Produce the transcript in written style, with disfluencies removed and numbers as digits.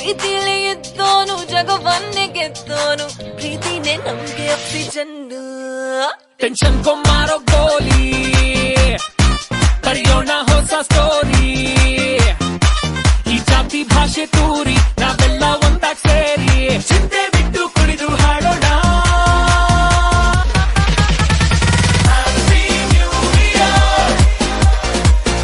ಪ್ರೀತಿಲಿ ಇದ್ದೋನು ಜಗವನ್ನೇ ಗೆದ್ದೋನು ಪ್ರೀತಿನೇ ನಮ್ಗೆ oxygen tension ಮಾರೋ ಗೋಲಿ ಬರೆಯೋಣ ಹೊಸ ಸ್ಟೋರಿ ಈ ಜಾತಿ ಭಾಷೆ ತೂರಿ ನಾವೆಲ್ಲ